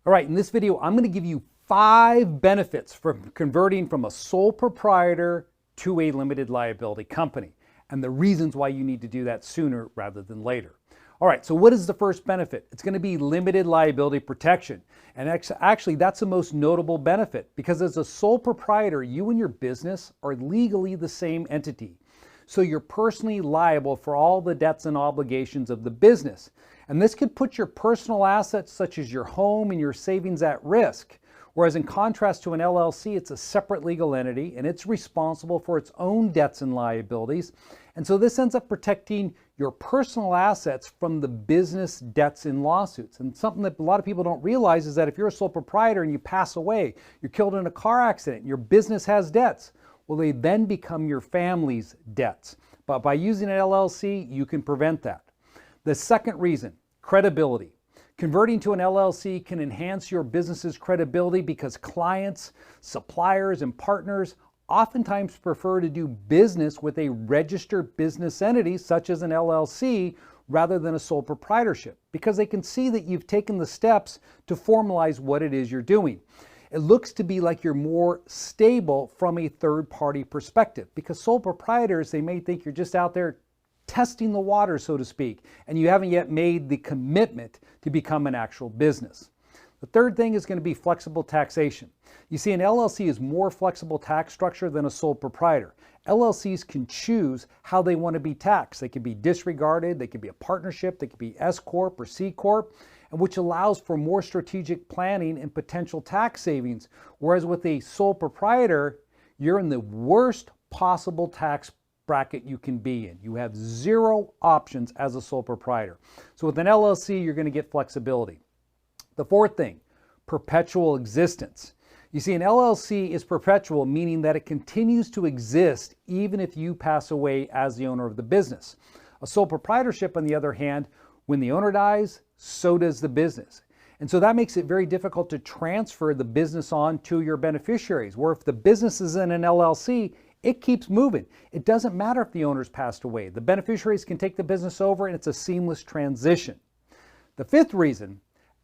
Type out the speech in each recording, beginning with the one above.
All right, in this video, I'm going to give you 5 benefits for converting from a sole proprietor to a limited liability company, and the reasons why you need to do that sooner rather than later. All right, so what is the first benefit? It's going to be limited liability protection. And actually, that's the most notable benefit because as a sole proprietor, you and your business are legally the same entity. So you're personally liable for all the debts and obligations of the business. And this could put your personal assets such as your home and your savings at risk. Whereas in contrast to an LLC, it's a separate legal entity and it's responsible for its own debts and liabilities. And so this ends up protecting your personal assets from the business debts and lawsuits. And something that a lot of people don't realize is that if you're a sole proprietor and you pass away, you're killed in a car accident, your business has debts, well, they then become your family's debts. But by using an LLC, you can prevent that. The second reason, credibility. Converting to an LLC can enhance your business's credibility because clients, suppliers, and partners oftentimes prefer to do business with a registered business entity such as an LLC rather than a sole proprietorship because they can see that you've taken the steps to formalize what it is you're doing. It looks to be like you're more stable from a third-party perspective because sole proprietors, they may think you're just out there testing the water, so to speak, and you haven't yet made the commitment to become an actual business. The third thing is going to be flexible taxation. You see, an LLC is more flexible tax structure than a sole proprietor. LLCs can choose how they want to be taxed. They can be disregarded, they can be a partnership, they can be S Corp or C Corp, and which allows for more strategic planning and potential tax savings. Whereas with a sole proprietor, you're in the worst possible tax bracket you can be in. You have 0 options as a sole proprietor. So with an LLC, you're going to get flexibility. The fourth thing, perpetual existence. You see, an LLC is perpetual, meaning that it continues to exist even if you pass away as the owner of the business. A sole proprietorship, on the other hand, when the owner dies, so does the business. And so that makes it very difficult to transfer the business on to your beneficiaries, where if the business is in an LLC, it keeps moving. It doesn't matter if the owner's passed away. The beneficiaries can take the business over and it's a seamless transition. The fifth reason,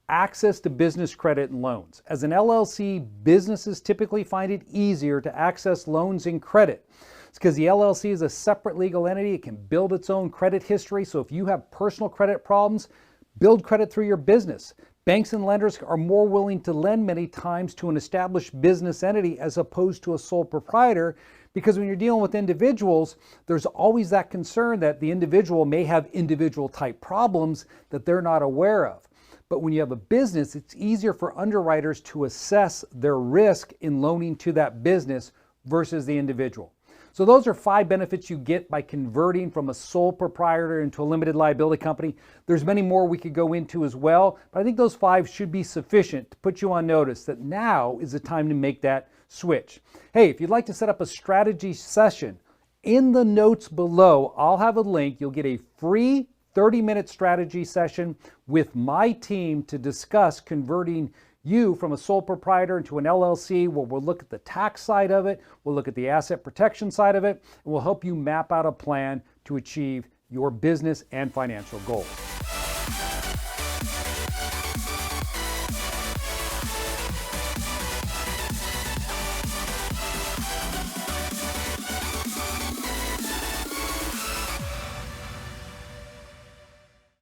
access to business credit and loans. As an LLC, businesses typically find it easier to access loans and credit. It's because the LLC is a separate legal entity. It can build its own credit history. So if you have personal credit problems, build credit through your business. Banks and lenders are more willing to lend many times to an established business entity as opposed to a sole proprietor, because when you're dealing with individuals, there's always that concern that the individual may have individual type problems that they're not aware of. But when you have a business, it's easier for underwriters to assess their risk in loaning to that business versus the individual. So those are 5 benefits you get by converting from a sole proprietor into a limited liability company. There's many more we could go into as well, but I think those 5 should be sufficient to put you on notice that now is the time to make that switch. Hey, if you'd like to set up a strategy session, in the notes below, I'll have a link. You'll get a free 30-minute strategy session with my team to discuss converting you from a sole proprietor into an LLC, where we'll look at the tax side of it, we'll look at the asset protection side of it, and we'll help you map out a plan to achieve your business and financial goals.